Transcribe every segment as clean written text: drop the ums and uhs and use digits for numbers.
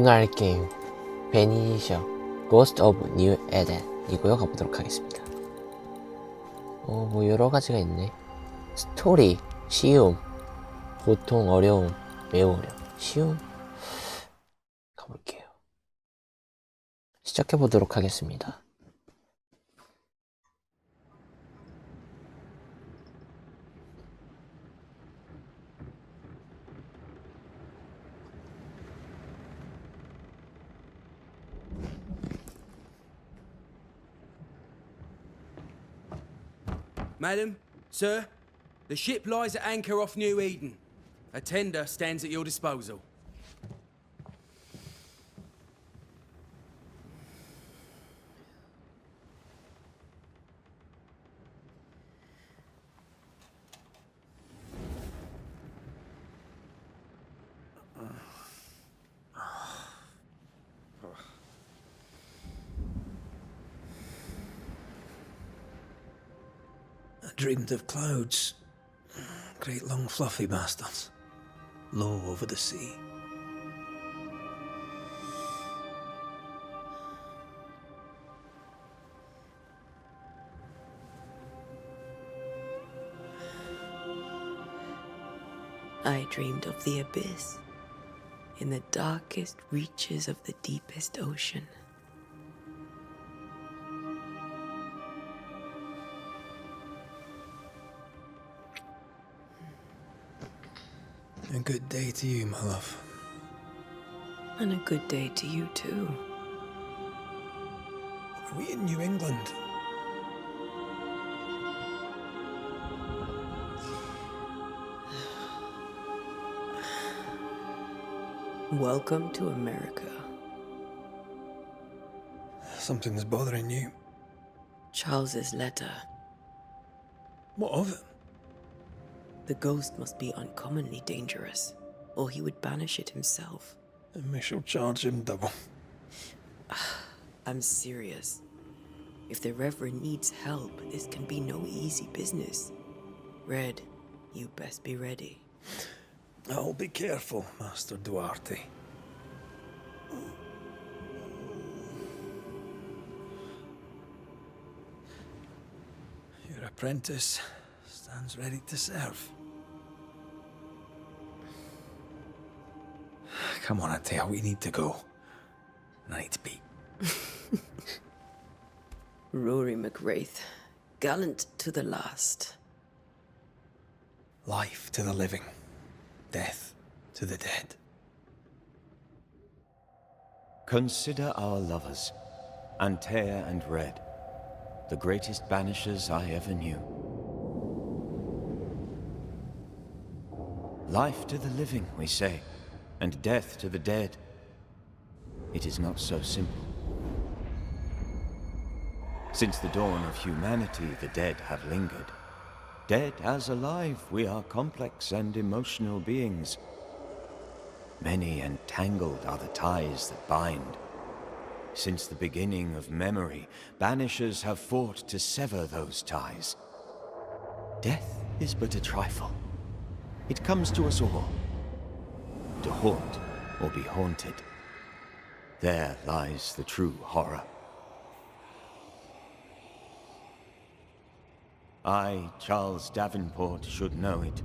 오늘 할 게임 배니셔 Ghost of New Eden 이고요. 가보도록 하겠습니다. 뭐 여러가지가 있네. 스토리, 쉬움, 보통, 어려움, 매우 어려움, 쉬움. 가볼게요. 시작해보도록 하겠습니다. Madam, sir, the ship lies at anchor off New Eden. A tender stands at your disposal. I dreamed of clouds, great long fluffy bastards, low over the sea. I dreamed of the abyss, in the darkest reaches of the deepest ocean. A good day to you, my love. And a good day to you too. Are we in New England? Welcome to America. Something's bothering you. Charles's letter. What of it? The ghost must be uncommonly dangerous, or he would banish it himself. And we shall charge him double. I'm serious. If the Reverend needs help, this can be no easy business. Red, you best be ready. I'll be careful, Master Duarte. Your apprentice stands ready to serve. Come on, Atea, we need to go. I need to be. Rory McWraith, gallant to the last. Life to the living, death to the dead. Consider our lovers, Antea and Red, the greatest banishers I ever knew. Life to the living, we say, and death to the dead. It is not so simple. Since the dawn of humanity, the dead have lingered. Dead as alive, we are complex and emotional beings. Many and tangled are the ties that bind. Since the beginning of memory, banishers have fought to sever those ties. Death is but a trifle. It comes to us all. To haunt or be haunted. There lies the true horror. I, Charles Davenport, should know it.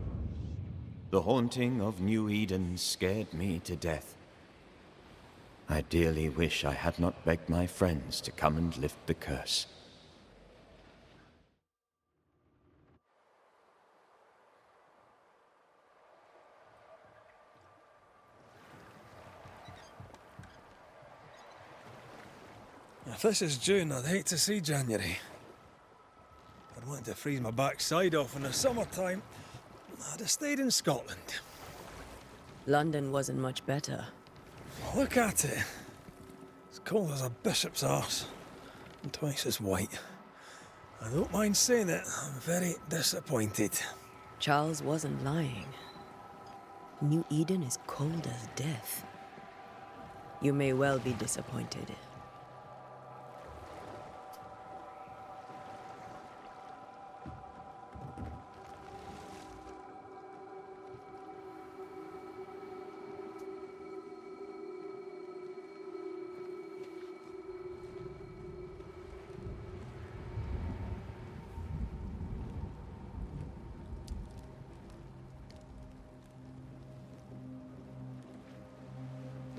The haunting of New Eden scared me to death. I dearly wish I had not begged my friends to come and lift the curse. If this is June, I'd hate to see January. I'd want to freeze my backside off in the summertime. I'd have stayed in Scotland. London wasn't much better. Look at it. It's cold as a bishop's arse. And twice as white. I don't mind saying it, I'm very disappointed. Charles wasn't lying. New Eden is cold as death. You may well be disappointed.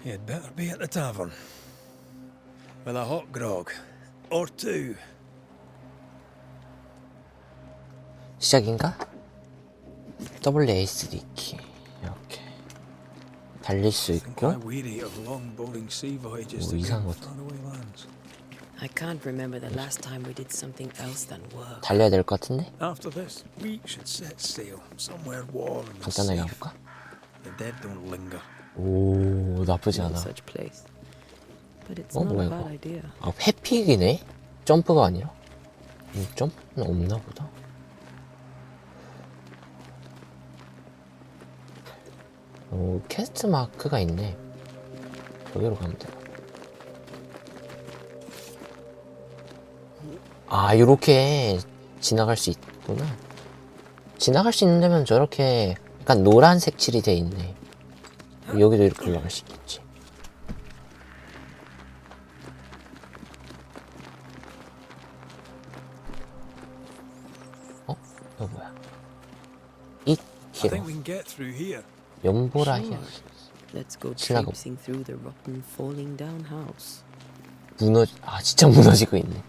You'd better be at the tavern. With a hot grog. Or two. 시작인가? WASD 키 이렇게 달릴 수 Think 있고 I'm weary of long, boring sea voyages 뭐 to 이상한 great 것도. faraway lands. I can't remember the last time we did something else than work. 달려야 될 것 같은데? After this, we should set sail somewhere warm and 간단하게 safe. 가볼까? The dead don't linger. 오 나쁘지 No 않아. such place. But it's 어 not 뭐야 a bad 이거? idea. 아 회픽이네? 점프가 아니라? 점프는 없나 보다. 오 퀘스트 마크가 있네. 여기로 가면 되나? 아 요렇게 지나갈 수 있구나. 지나갈 수 있는 데면 저렇게 약간 노란색 칠이 돼 있네. 여기도 이렇게 올라갈 수 있겠지. 어? 이거 뭐야? I 2km think we can get through here. 연보라히야. Let's go 지나가. traipsing through the rotten, falling down house. 아 진짜 무너지고 있네.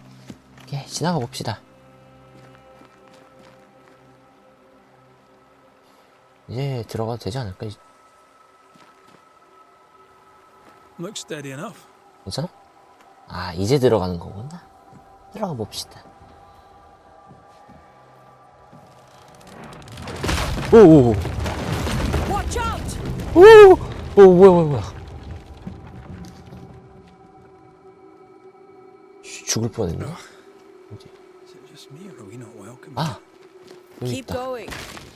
오케이 지나가 봅시다. 이제 들어가도 되지 않을까? Looks steady enough. 괜찮아? 아 이제 들어가는 거구나. 들어가 봅시다. 오오오 Watch out! 오 뭐야 죽을 뻔했네. Is it just me or are we not welcome? 아 여기 Keep 있다. going.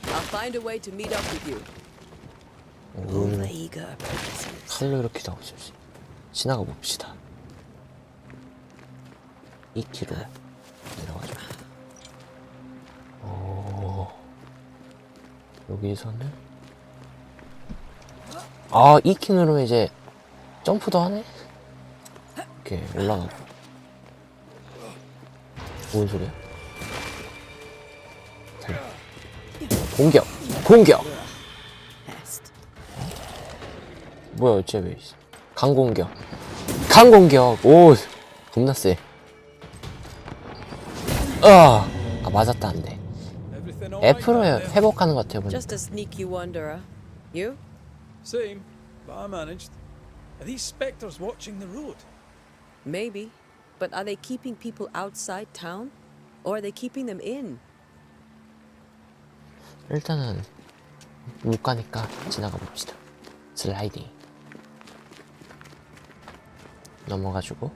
I'll find a way to meet up with you. Over eager apprentices. 칼로 이렇게 나오죠. 지나가 봅시다. 2km 내려가죠. 오 여기서는 아 2km로 이제 점프도 하네. 이렇게 올라가고. 뭔 소리야? 달려. 공격. Pest. 뭐야 어째 왜 있어? 강공격 오 겁나 세. 아 맞았다 안돼. Everything all right F로 down there? 회복하는 것 같아요 보니까. Just a sneaky wanderer. You? Same, but I managed. Are these spectres watching the road? Maybe. But are they keeping people outside town? Or are they keeping them in? 일단은 못 가니까 지나가 봅시다. 슬라이딩 넘어가지고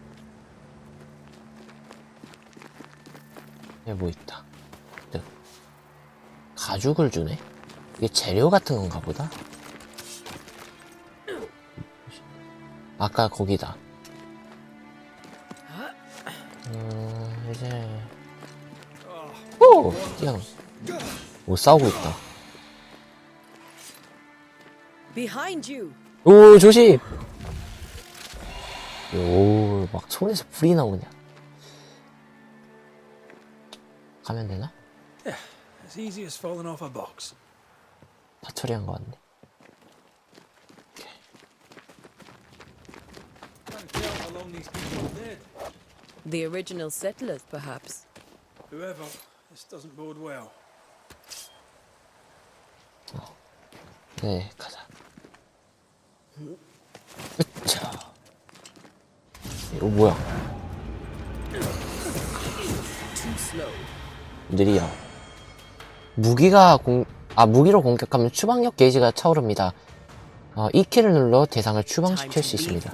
여기 뭐 있다. 네. 가죽을 주네. 이게 재료 같은 건가 보다. 아까 거기다. 이제 오 그냥 오 싸우고 있다. Behind you! 오 조심. 오막 손에서 불이 나오냐. 가면 되나? Yeah, as easy as falling off a box. 다 처리한 거 같네. Can't tell how long these people are dead. The original settlers, perhaps. Whoever, this doesn't bode well. 네 가자. 으차. 이거 뭐야? Too slow. 느리야. 무기로 공격하면 추방력 게이지가 차오릅니다. 이 키를 눌러 대상을 추방시킬 수 있습니다.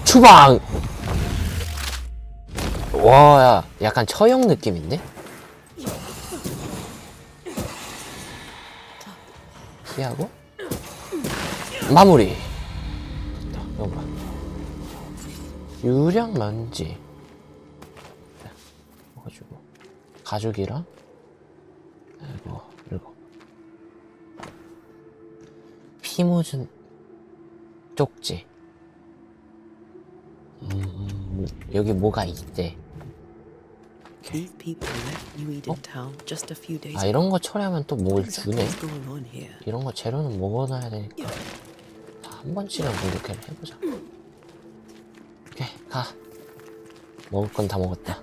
추방! 와, 약간 처형 느낌인데? 피하고 마무리. 됐다. 이거 봐. 유령 먼지. 가지고 가죽이랑 이거 피 묻은 쪽지. 여기 뭐가 있대. These people left New Eden Town just a few days 아 ago. 이런 거 처리하면 또 뭘 What 주네. is going on here? 이런 거 재료는 먹어놔야 되니까 한 번씩은 이렇게 해보자. 오케이 가. 먹을 건 다 먹었다.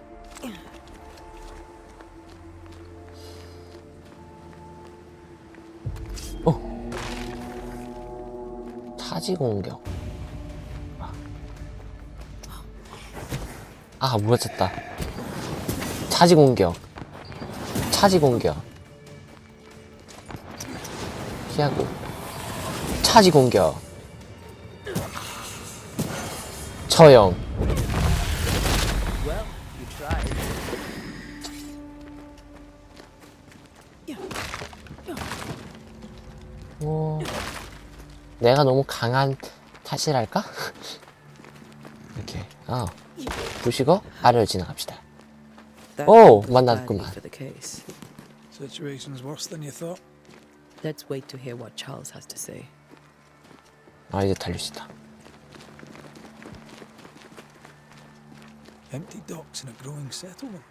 타지 공격. 아 무너졌다. 차지 공격. 차지 공격. 피하고. 차지 공격. 처형. Well, you tried. 오, 내가 너무 강한 탓이랄까? 이렇게 부시고 아래로 지나갑시다. That 오, ended 만났구만. badly for the case. Situation's worse than you thought. Let's wait to hear what Charles has to say. 아 이제 달릴 수 있다. Empty docks in a growing settlement.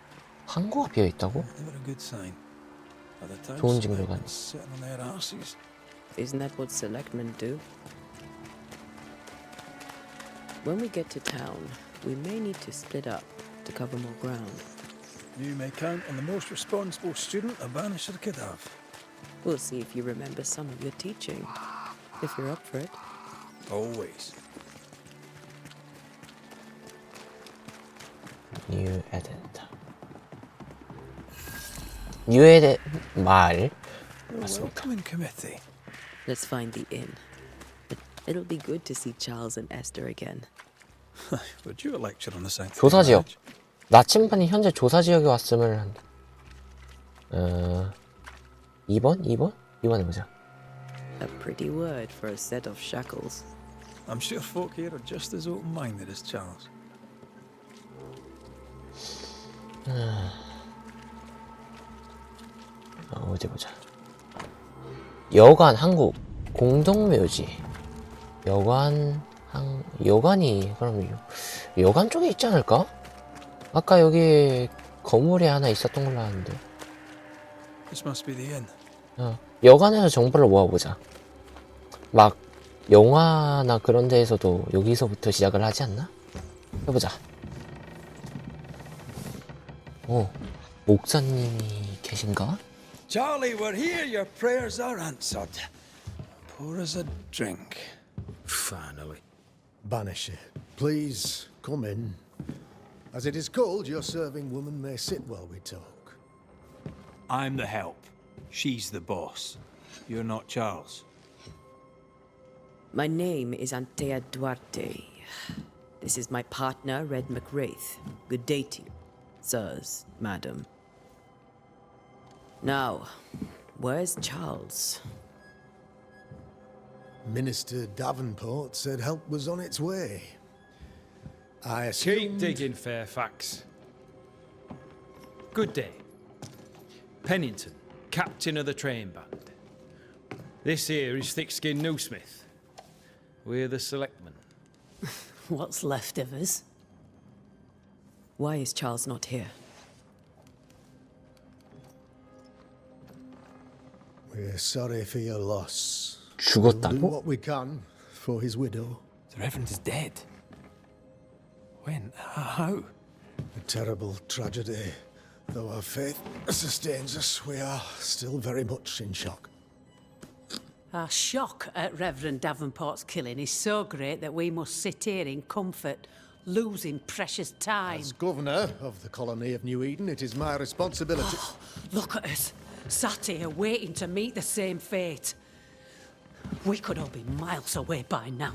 항구가 비어 있다고? Never a good sign. Other towns 좋은 징조가 sitting on their arses. Isn't that what selectmen do? When we get to town, we may need to split up to cover more ground. You may count on the most responsible student a Banisher could have. We'll see if you remember some of your teaching. If you're up for it. Always. 뉴 에덴터. 뉴 에덴 말. Welcome in committee. Let's find the inn. It'll be good to see Charles and Esther again. Would you a lecture on the Sanctuary? 조사 지역. Village? 나침반이 현재 조사 지역에 왔음을 한다. 2번? 2번 해보자. A pretty word for a set of shackles. I'm sure folk here are just as open-minded as Charles. 어디 보자. 여관 한국 공동묘지. 여관이 그럼 여관 쪽에 있지 않을까? 아까 여기 건물이 하나 있었던 걸로 아는데. This must be the inn. 여관에서 정보를 모아보자. 막 영화나 그런 데에서도 여기서부터 시작을 하지 않나? 해보자. 목사님이 계신가? Charlie, we're here. Your prayers are answered. Pour us a drink. Finally. Banisher, please come in. As it is cold, your serving woman may sit while we talk. I'm the help. She's the boss. You're not Charles. My name is Antea Duarte. This is my partner, Red McWraith. Good day to you, sirs, madam. Now, where's Charles? Minister Davenport said help was on its way. I Keep assumed... digging, Fairfax. Good day. Pennington, captain of the train band. This here is Thick-Skinned Newsmith. We're the selectmen. What's left of us? Why is Charles not here? We're sorry for your loss. We'll do 죽었다고? what we can for his widow. The Reverend is dead. When? How? A terrible tragedy. Though our faith sustains us, we are still very much in shock. Our shock at Reverend Davenport's killing is so great that we must sit here in comfort, losing precious time. As governor of the colony of New Eden, it is my responsibility... Look at us, sat here waiting to meet the same fate. We could all be miles away by now.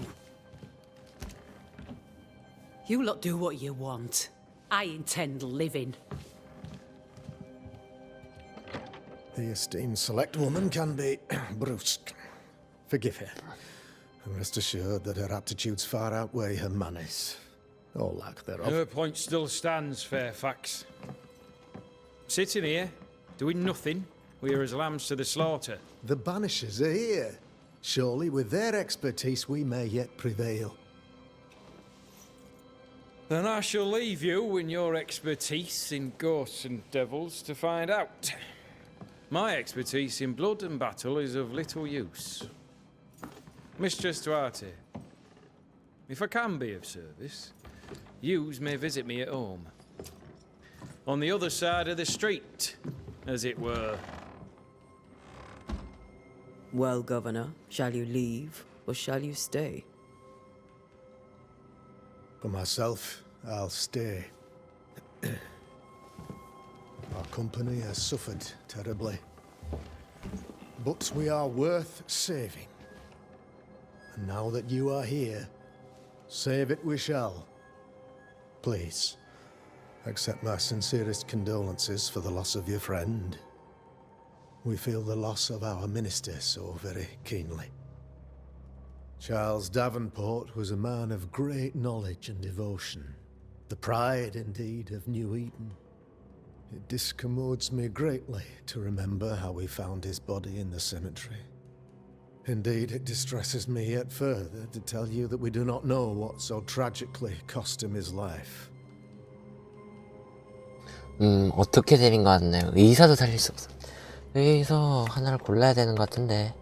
You lot do what you want. I intend living. The esteemed select woman can be brusque. Forgive her. And rest assured that her aptitudes far outweigh her manners. Or lack thereof. Her point still stands, Fairfax. Sitting here, doing nothing, we're as lambs to the slaughter. The Banishers are here. Surely with their expertise we may yet prevail. Then I shall leave you and your expertise in ghosts and devils to find out. My expertise in blood and battle is of little use. Mistress Duarte, if I can be of service, yous may visit me at home. On the other side of the street, as it were. Well, Governor, shall you leave or shall you stay? For myself, I'll stay. Our company has suffered terribly. But we are worth saving. And now that you are here, save it we shall. Please, accept my sincerest condolences for the loss of your friend. We feel the loss of our minister so very keenly. Charles Davenport was a man of great knowledge and devotion, the pride, indeed, of New Eden. It discommodes me greatly to remember how we found his body in the cemetery. Indeed, it distresses me yet further to tell you that we do not know what so tragically cost him his life. 어떻게 되는 것 같나요? 의사도 살릴 수 없어. 여기서 하나를 골라야 되는 것 같은데.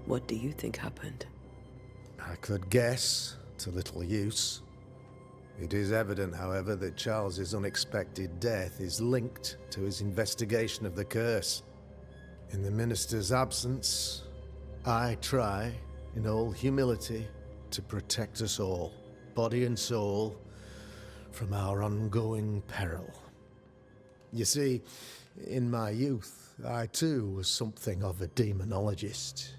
What do you think happened? I could guess, to little use. It is evident, however, that Charles's unexpected death is linked to his investigation of the curse. In the minister's absence, I try, in all humility, to protect us all, body and soul, from our ongoing peril. You see, in my youth, I too was something of a demonologist.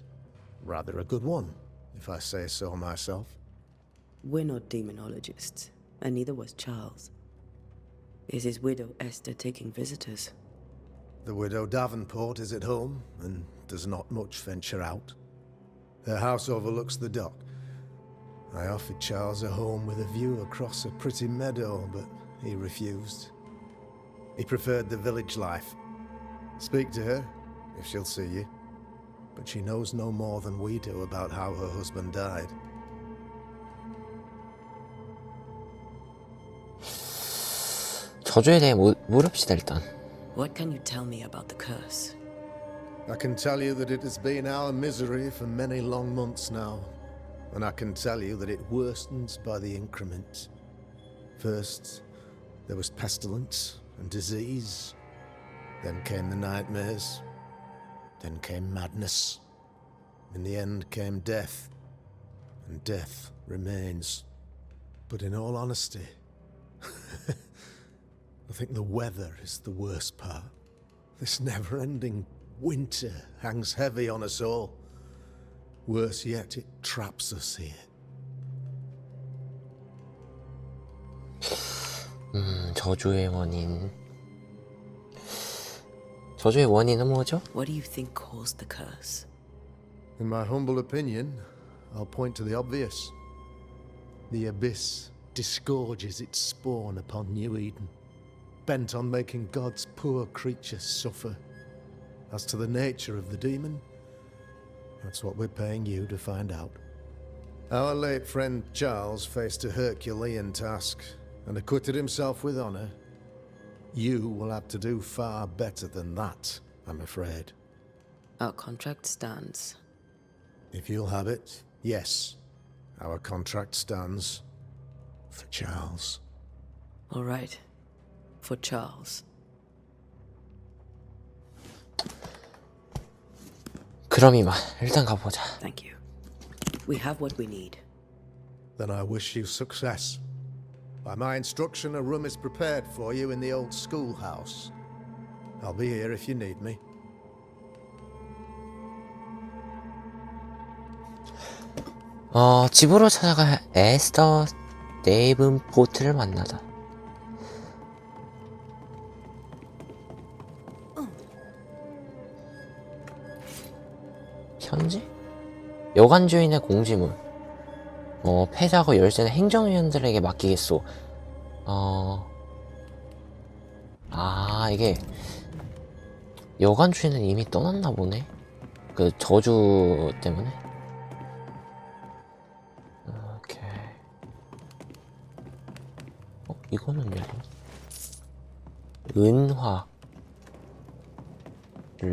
Rather a good one, if I say so myself. We're not demonologists, and neither was Charles. Is his widow Esther taking visitors? The widow Davenport is at home and does not much venture out. Her house overlooks the dock. I offered Charles a home with a view across a pretty meadow, but he refused. He preferred the village life. Speak to her, if she'll see you. But she knows no more than we do about how her husband died. 저주에 대해 물읍시다 일단. What can you tell me about the curse? I can tell you that it has been our misery for many long months now. And I can tell you that it worsens by the increment. First, there was pestilence and disease. Then came the nightmares. Then came madness. In the end came death. And death remains. But in all honesty, I think the weather is the worst part. This never-ending winter hangs heavy on us all. Worse yet, it traps us here. 저주의 원인. 저주의 원인은 뭐죠? What do you think caused the curse? In my humble opinion, I'll point to the obvious. The abyss disgorges its spawn upon New Eden, bent on making God's poor creatures suffer. As to the nature of the demon, that's what we're paying you to find out. Our late friend Charles faced a Herculean task and acquitted himself with honor. You will have to do far better than that, I'm afraid. Our contract stands. If you'll have it, yes, our contract stands for Charles. All right. For Charles. 그럼 이만 일단 가보자. Thank you. We have what we need. Then I wish you success. By my instruction, a room is prepared for you in the old schoolhouse. I'll be here if you need me. 집으로 찾아가 에스터 데이븐포트를 만나다. 편지? 여관 주인의 공지문. 폐자고 열쇠는 행정위원들에게 맡기겠소. 이게 여관 주인은 이미 떠났나 보네. 그 저주 때문에. 오케이. 이거는요. 은화를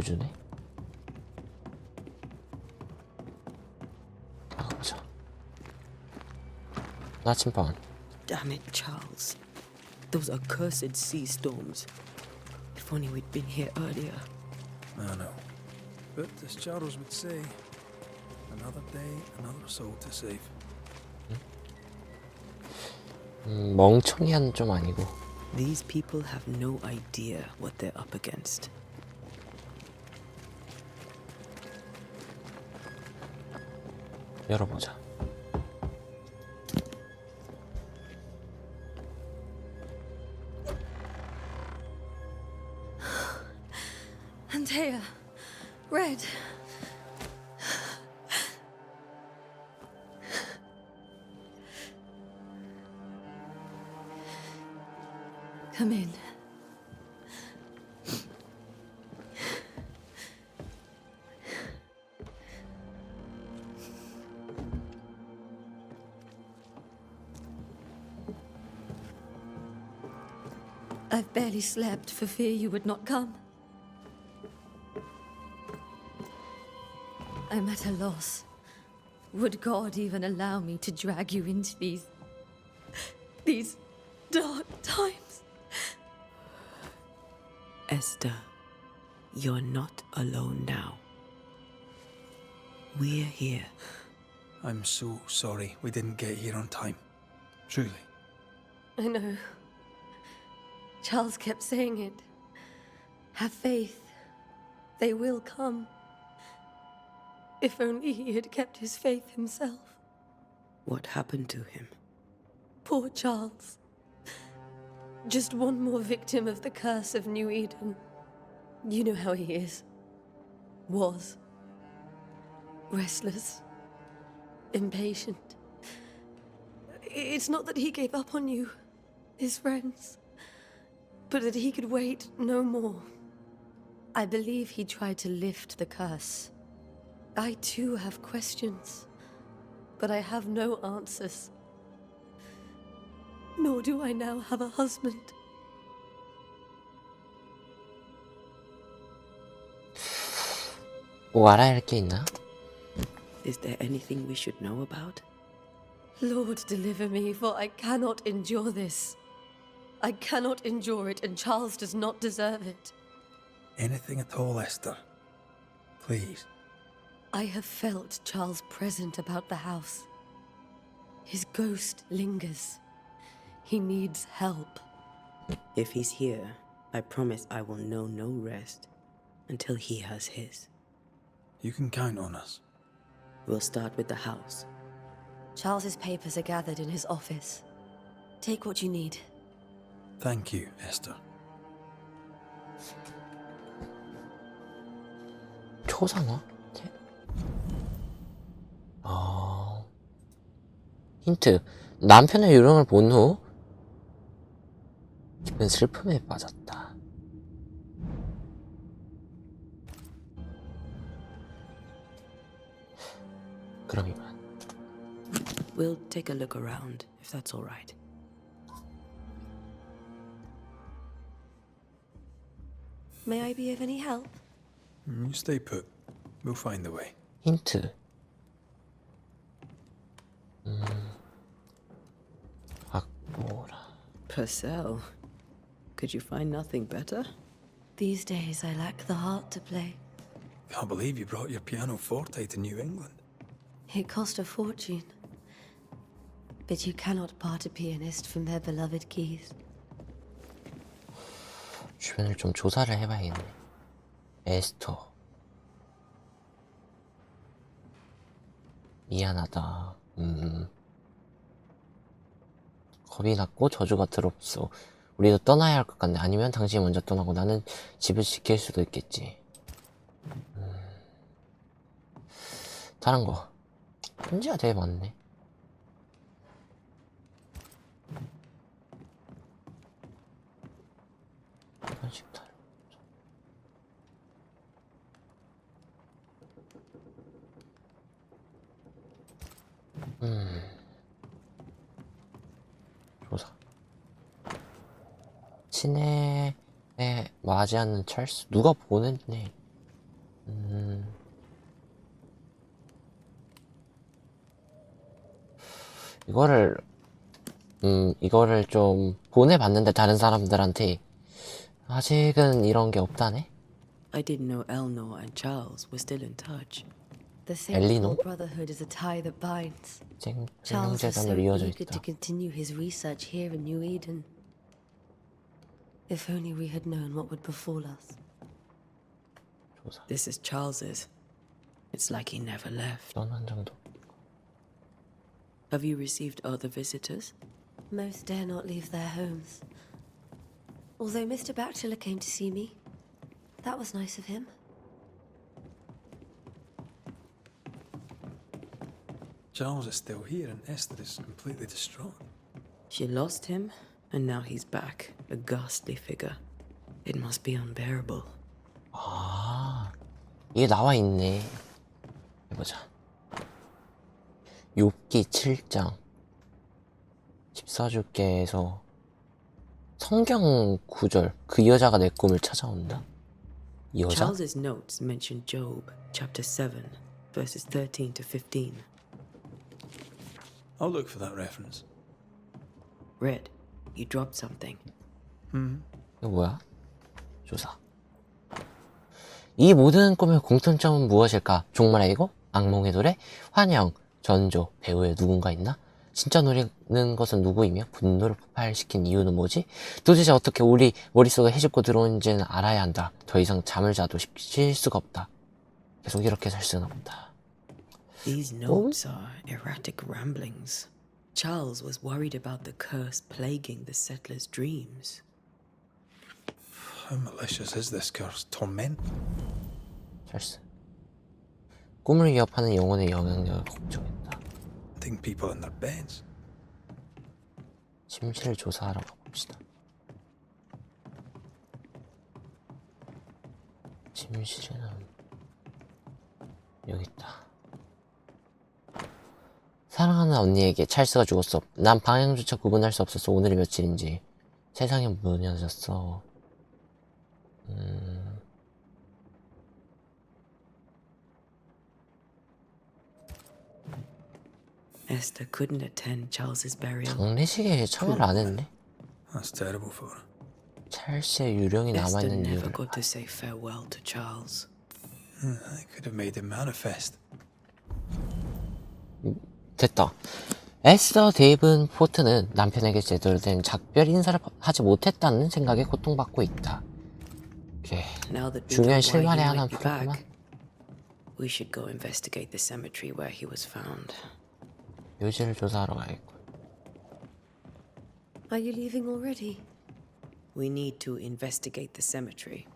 주네. 나가보자. 나침반. Damn it, Charles. Those accursed sea storms. If only we'd been here earlier. I know. But as Charles would say, another day, another soul to save. 멍청이한 좀 아니고. These people have no idea what they're up against. 열어보자. Antea, Red. Come in. I've barely slept for fear you would not come. I'm at a loss. Would God even allow me to drag you into these dark times? Esther, you're not alone now. We're here. I'm so sorry we didn't get here on time. Truly. I know. Charles kept saying it. Have faith. They will come. If only he had kept his faith himself. What happened to him? Poor Charles. Just one more victim of the curse of New Eden. You know how he is. Was. Restless. Impatient. It's not that he gave up on you, his friends, but that he could wait no more. I believe he tried to lift the curse. I too have questions, but I have no answers. Nor do I now have a husband. 뭐 알아야 할 게 있나? Is there anything we should know about? Lord, deliver me, for I cannot endure this. I cannot endure it, and Charles does not deserve it. Anything at all, Esther. Please. I have felt Charles present about the house. His ghost lingers. He needs help. If he's here, I promise I will know no rest until he has his. You can count on us. We'll start with the house. Charles's papers are gathered in his office. Take what you need. Thank you, Esther. 초상화? 힌트. 남편의 유령을 본 후 깊은 슬픔에 빠졌다. 그럼 이만. We'll take a look around, if that's all right. May I be of any help? You stay put. We'll find the way. 힌트. 악보라. Purcell, could you find nothing better? These days I lack the heart to play. Can't believe you brought your piano forte to New England. It cost a fortune. But you cannot part a pianist from their beloved keys. 주변을 좀 조사를 해봐야겠네. 에스터. 미안하다. 겁이 났고 저주가 들었어. 우리도 떠나야 할 것 같네. 아니면 당신이 먼저 떠나고 나는 집을 지킬 수도 있겠지. 다른 거. 편지가 되게 많네. 편식 다른. 조사. 시내에 맞이하는 찰스. 누가 보냈네. 이거를 좀 보내봤는데 다른 사람들한테 아직은 이런 게 없다네. I didn't know Eleanor and Charles were still in touch. The 엘리노? same brotherhood is a tie that binds. Charles is so 생명재단으로 이어져 eager to 있다. continue his research here in New Eden. If only we had known what would befall us. 조사. This is Charles's. It's like he never left. 떠난 장도. Have you received other visitors? Most dare not leave their homes. Although Mr. Bachelor came to see me, that was nice of him. Charles is still here and Esther is completely distraught. She lost him, and now he's back, a ghastly figure. It must be unbearable. 아, 이게 나와 있네. 해보자. 욥기 7장 14주께에서 성경 구절. 그 여자가 내 꿈을 찾아온다. 이 여자? Charles's notes mention Job, chapter 7, verses 13 to 15. I'll look for that reference. Red, you dropped something. 이거 뭐야? 조사. 이 모든 꿈의 공통점은 무엇일까? 종말의 이고 악몽의 노래, 환영, 전조, 배우의 누군가 있나? 진짜 노리는 것은 누구이며 분노를 폭발시킨 이유는 뭐지? 도대체 어떻게 우리 머릿속에 헤집고 들어오는지는 알아야 한다. 더 이상 잠을 자도 쉴 수가 없다. 계속 이렇게 살 수는 없다. These notes are erratic ramblings. Charles was worried about the curse plaguing the settlers' dreams. How malicious is this curse? Torment? 찰스. 꿈을 위협하는 영혼의 영향력을 걱정했다. Hitting people in their beds? 침실을 조사하러 가봅시다. 침실에는 여기 있다. 사랑하는 언니에게 찰스가 죽었어. 난 방향조차 구분할 수 없었어. 오늘이 며칠인지. 세상이 무너졌어. Esther couldn't attend Charles's burial. 장례식에 참여를 안 했네. That's terrible for her. 찰스의 유령이 Esther 남아있는 never 이유를. got to say farewell to Charles. I could have made him manifest. 됐다. 에스더 데이븐포트는 남편에게 제대로 된 작별 인사를 하지 못했다는 생각에 고통받고 있다. 오케이. Now that we 중요한 know why he 실마리 하나 might be back, 풀었구만. we should go investigate the cemetery where he was found. 묘지를 조사하러 가야겠군. Are you leaving already? We need to investigate the cemetery.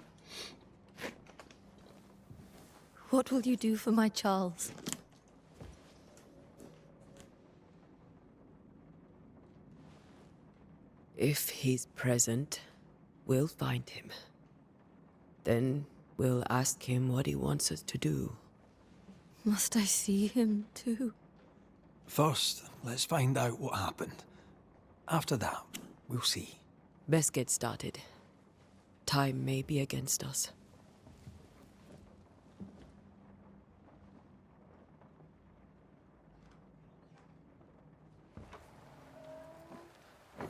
What will you do for my Charles? If he's present, we'll find him. Then we'll ask him what he wants us to do. Must I see him too? First, let's find out what happened. After that, we'll see. Best get started. Time may be against us.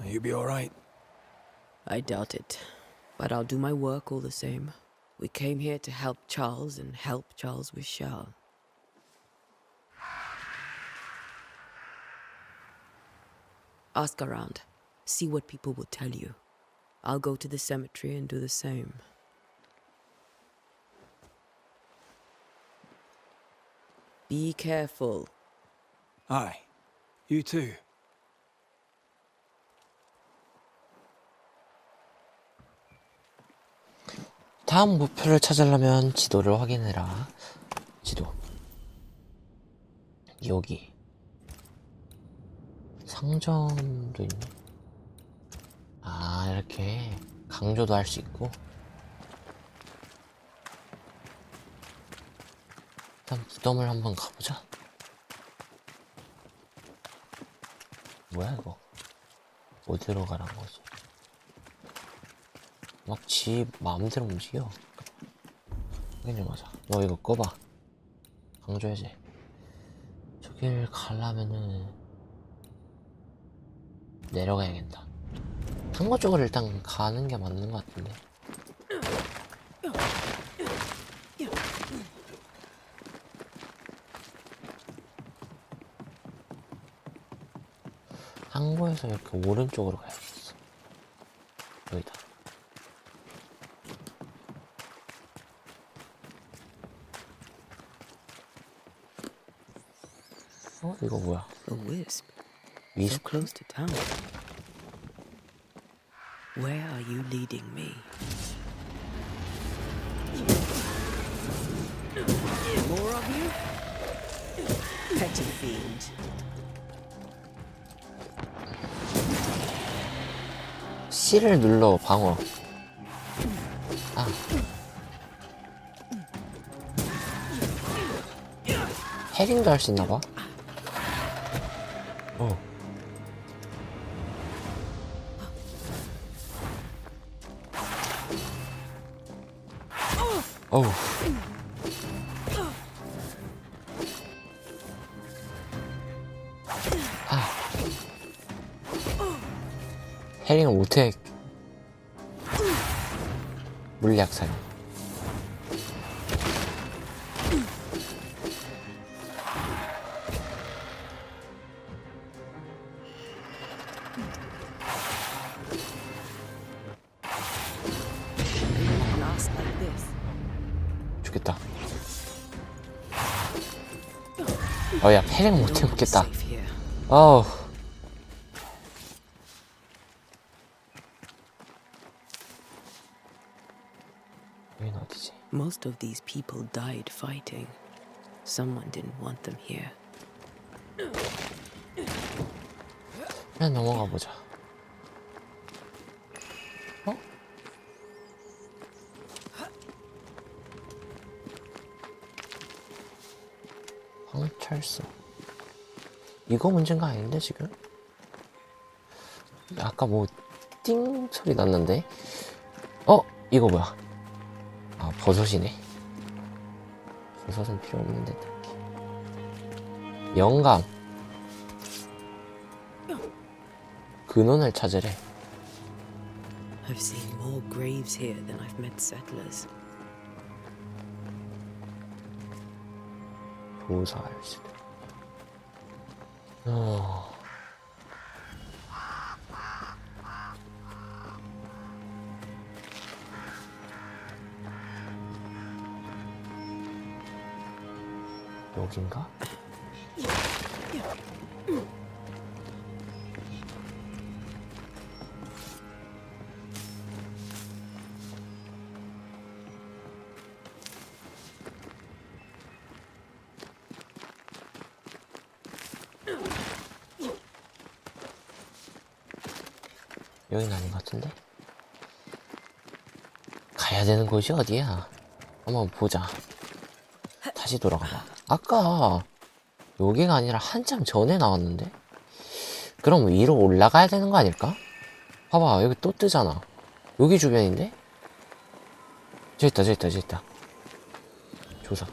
You'll be all right. I doubt it, but I'll do my work all the same. We came here to help Charles and help Charles with Charles. Ask around. See what people will tell you. I'll go to the cemetery and do the same. Be careful. Aye. You too. 다음 목표를 찾으려면 지도를 확인해라. 지도. 여기. 상점도 있네. 아, 이렇게 강조도 할 수 있고. 일단 무덤을 한번 가보자. 뭐야 이거? 어디로 가란 거지? 막 지 마음대로 움직여. 확인 좀 하자. 너 이거 꺼봐. 강조해야지. 저길 가려면은 내려가야겠다. 상거 쪽으로 일단 가는 게 맞는 것 같은데. 항구에서 이렇게 오른쪽으로 가야겠어. 여기다. 어? 이거 뭐야? A wisp. So wisp? close to town. Where are you leading me? More of you? Petty fiend. C를 눌러 방어. 아. 헤링도 할 수 있나봐. 어우. 아. 헤링을 못해. 물약 사용. Last like this. 죽겠다. 야, 패링 못해 먹겠다. Safe here. 어우. 여긴 어디지? Most of these people died fighting. Someone didn't want them here. 그냥 넘어가 보자. 어? 황철수. 이거 문제가 아닌데 지금? 아까 뭐 띵 소리 났는데? 이거 뭐야? 아, 버섯이네. 버섯은 필요 없는데 딱히. 영감. 근원을 찾으래. I've seen more graves here than I've met settlers. 조사할 수도. 여긴가? 여긴 아닌 것 같은데? 가야 되는 곳이 어디야? 한번 보자. 다시 돌아가봐. 아까 여기가 아니라 한참 전에 나왔는데? 그럼 위로 올라가야 되는 거 아닐까? 봐봐, 여기 또 뜨잖아. 여기 주변인데? 저 있다. 조사.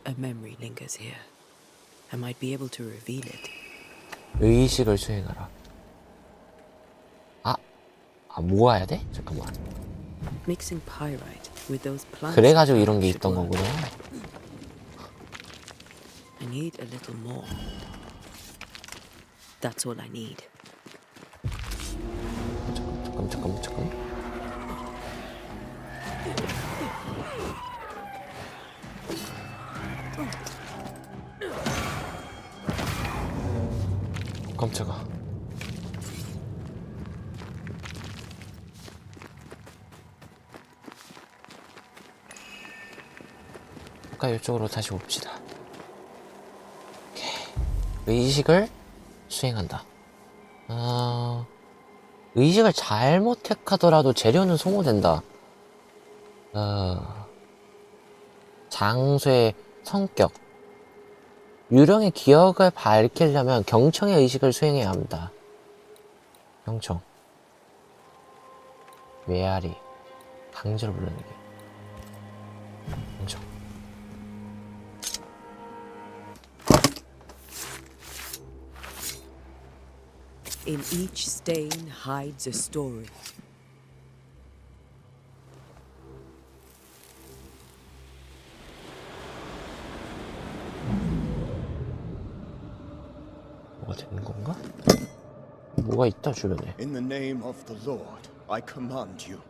A memory lingers here. I might be able to reveal it. 의식을 수행하라. 모아야 돼? 잠깐만. Mixing pyrite with those plants. 그래가지고 이런 게 있던 거구나. I need a little more. That's all I need. 잠깐. 깜짝아. 아까 이쪽으로 다시 옵시다. 오케이. 의식을 수행한다. 의식을 잘못 택하더라도 재료는 소모된다. 장소의 성격. 유령의 기억을 밝히려면 경청의 의식을 수행해야 합니다. 경청. 메아리. 강제로 불러내기. 인정. In each stain hides a story. 뭐가 되는 건가? 뭐가 있다 주변에. In the name of the Lord, I command you.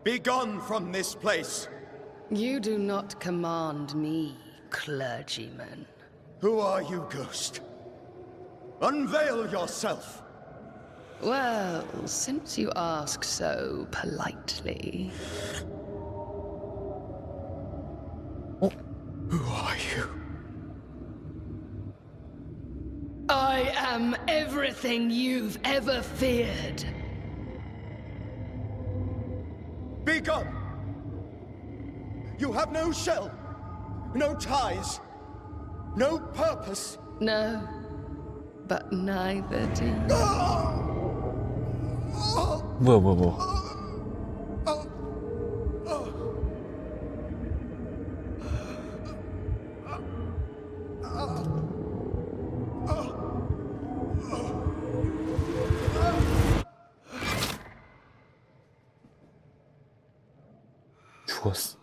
Be gone from this place! You do not command me, clergyman. Who are you, ghost? Unveil yourself! Well, since you ask so politely. Who are you? I am everything you've ever feared. Be gone! You have no shell, no ties, no purpose. No, but neither do you. 뭐야.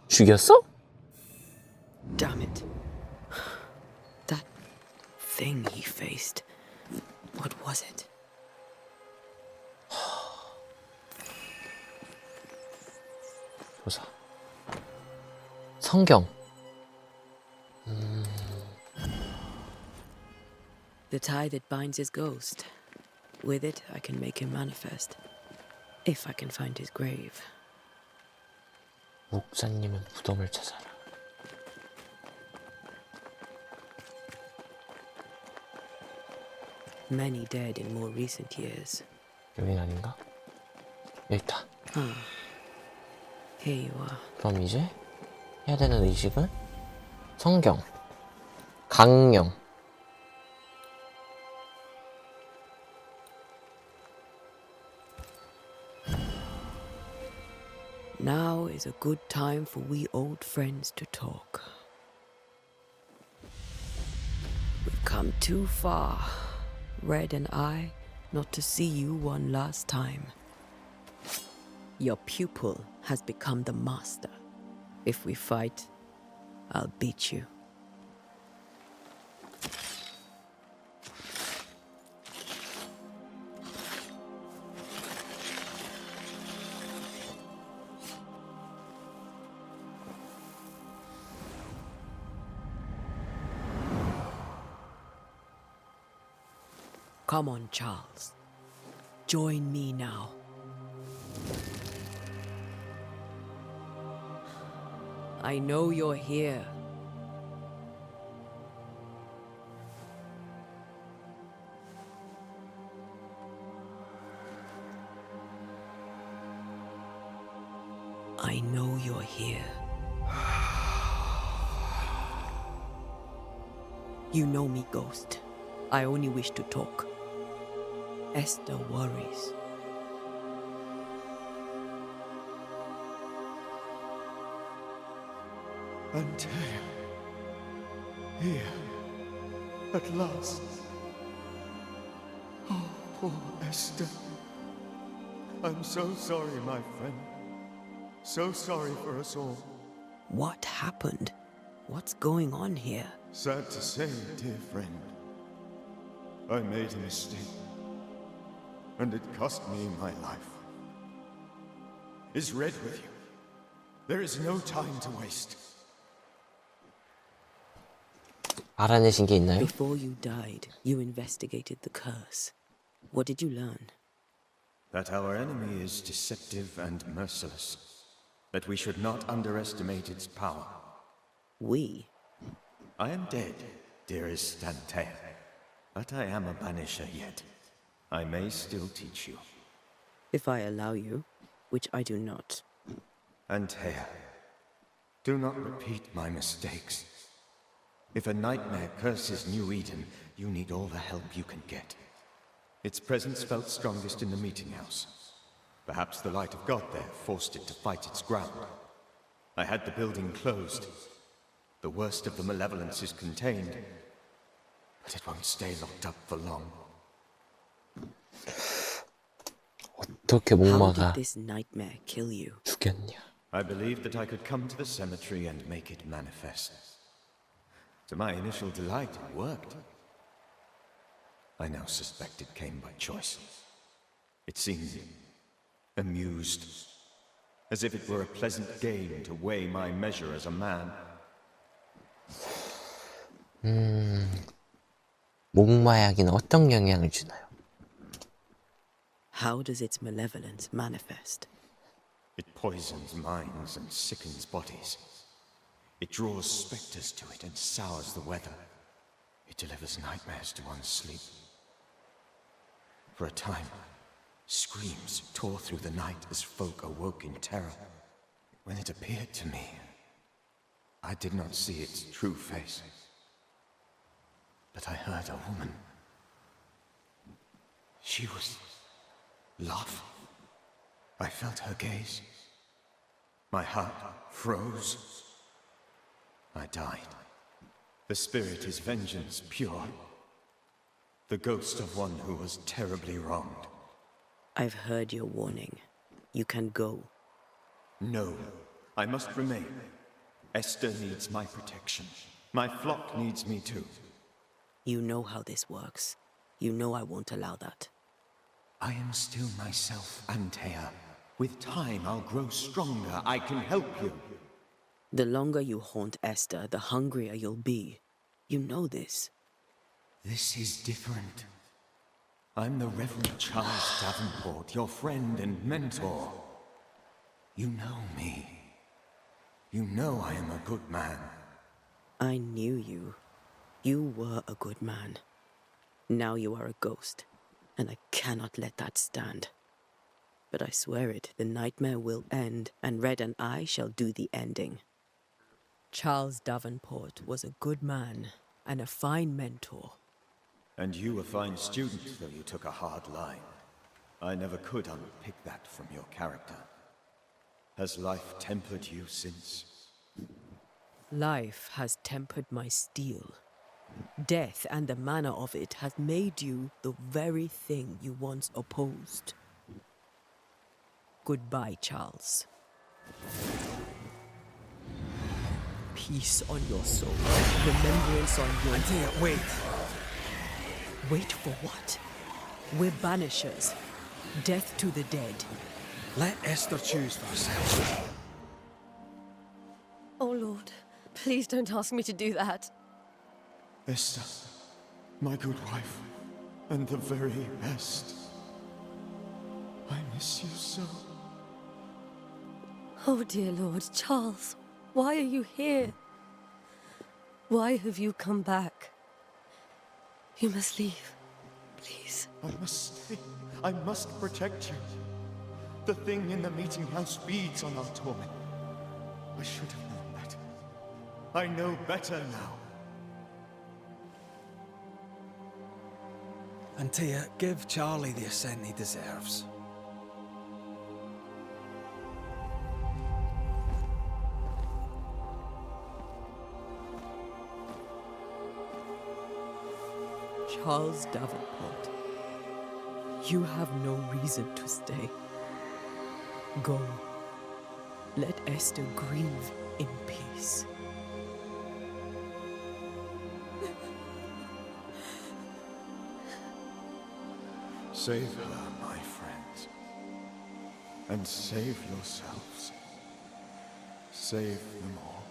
죽였어? Damn it. That thing he faced. What was it? 조사. 성경. The tie that binds his ghost. With it, I can make him manifest. If I can find his grave. 목사님의 무덤을 찾아라. Many dead in more recent years. 여긴 아닌가? 여기 있다. Here you are. 그럼 이제 해야 되는 의식은 성경, 강령. Now is a good time for we old friends to talk. We've come too far, Red and I, not to see you one last time. Your pupil has become the master. If we fight, I'll beat you. Come on, Charles. Join me now. I know you're here. I know you're here. You know me, Ghost. I only wish to talk. Esther worries. Antea, here, at last. Oh, poor Esther. I'm so sorry, my friend. So sorry for us all. What happened? What's going on here? Sad to say, dear friend, I made a mistake, and it cost me my life. Is Red with you? There is no time to waste. 알아내신 게 있나요? Before you died, you investigated the curse. What did you learn? That our enemy is deceptive and merciless. That we should not underestimate its power. We? I am dead, dearest Antea. But I am a Banisher yet. I may still teach you. If I allow you, which I do not. Antea, do not repeat my mistakes. If a nightmare curses New Eden, you need all the help you can get. Its presence felt strongest in the meeting house. Perhaps the light of God there forced it to fight its ground. I had the building closed. The worst of the malevolence is contained, but it won't stay locked up for long. 어떻게 How 목마가 did this nightmare kill you? 죽였냐? I believed that I could come to the cemetery and make it manifest. To my initial delight, it worked. I now suspect it came by choice. It seemed amused, as if it were a pleasant game to weigh my measure as a man. 목마약이는 어떤 영향을 주나요? How does its malevolence manifest? It poisons minds and sickens bodies. It draws specters to it and sours the weather. It delivers nightmares to one's sleep. For a time, screams tore through the night as folk awoke in terror. When it appeared to me, I did not see its true face. But I heard a woman. She was laughing. I felt her gaze. My heart froze. I died. The spirit is vengeance pure. The ghost of one who was terribly wronged. I've heard your warning. You can go. No, I must remain. Esther needs my protection. My flock needs me too. You know how this works. You know I won't allow that. I am still myself, Antea. With time, I'll grow stronger. I can help you. The longer you haunt Esther, the hungrier you'll be. You know this. This is different. I'm the Reverend Charles Davenport, your friend and mentor. You know me. You know I am a good man. I knew you. You were a good man. Now you are a ghost, and I cannot let that stand. But I swear it, the nightmare will end, and Red and I shall do the ending. Charles Davenport was a good man and a fine mentor. And you a fine student, though you took a hard line. I never could unpick that from your character. Has life tempered you since? Life has tempered my steel. Death and the manner of it has made you the very thing you once opposed. Goodbye, Charles. Peace on your soul. Remembrance on your... Antea, wait. Wait for what? We're banishers. Death to the dead. Let Esther choose for herself. Oh, Lord, please don't ask me to do that. Esther, my good wife, and the very best. I miss you so. Oh, dear Lord, Charles, why are you here? Why have you come back? You must leave, please. I must stay. I must protect you. The thing in the meeting house feeds on our torment. I should have known better. I know better now. Antea, give Charlie the ascent he deserves. Charles Davenport, you have no reason to stay. Go. Let Esther grieve in peace. Save her, my friends. And save yourselves. Save them all.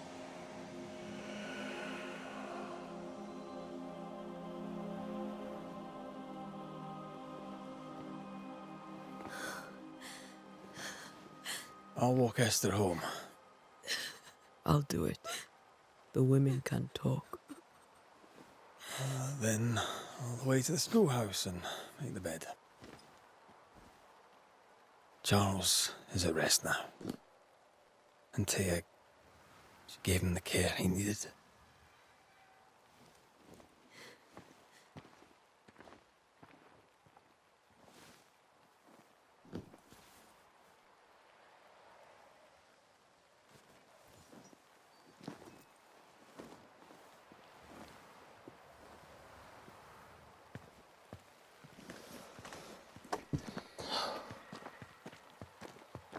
I'll walk Esther home. I'll do it. The women can't talk. Then all the way to the schoolhouse and make the bed. Charles is at rest now. Antea, she gave him the care he needed.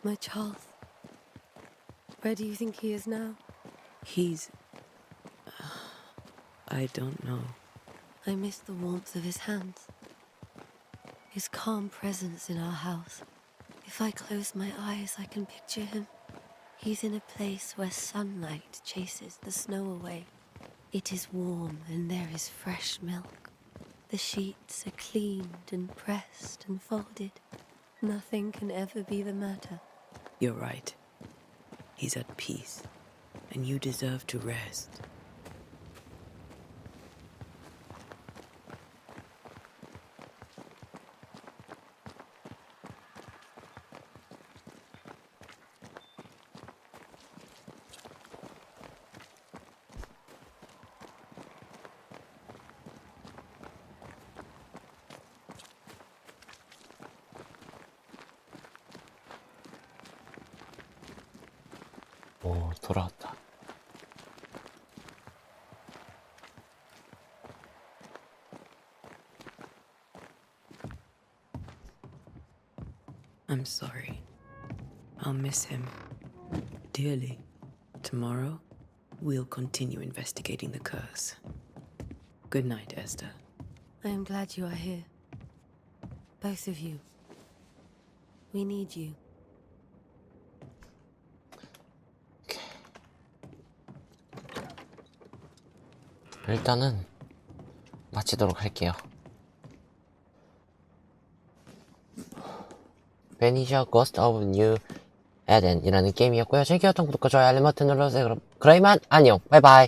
My Charles. Where do you think he is now? He's. I don't know. I miss the warmth of his hands. His calm presence in our house. If I close my eyes, I can picture him. He's in a place where sunlight chases the snow away. It is warm and there is fresh milk. The sheets are cleaned and pressed and folded. Nothing can ever be the matter. You're right. He's at peace, and you deserve to rest. 오, 돌아왔다. I'm sorry. I'll miss him dearly. Tomorrow, we'll continue investigating the curse. Good night, Esther. I am glad you are here. Both of you. We need you. 일단은 마치도록 할게요. 베니셔 고스트 오브 뉴 에덴이라는 게임이었고요. 즐겨웠던 구독과 좋아요 알림 버튼 눌러주세요. 그럼 이만 안녕 바이바이.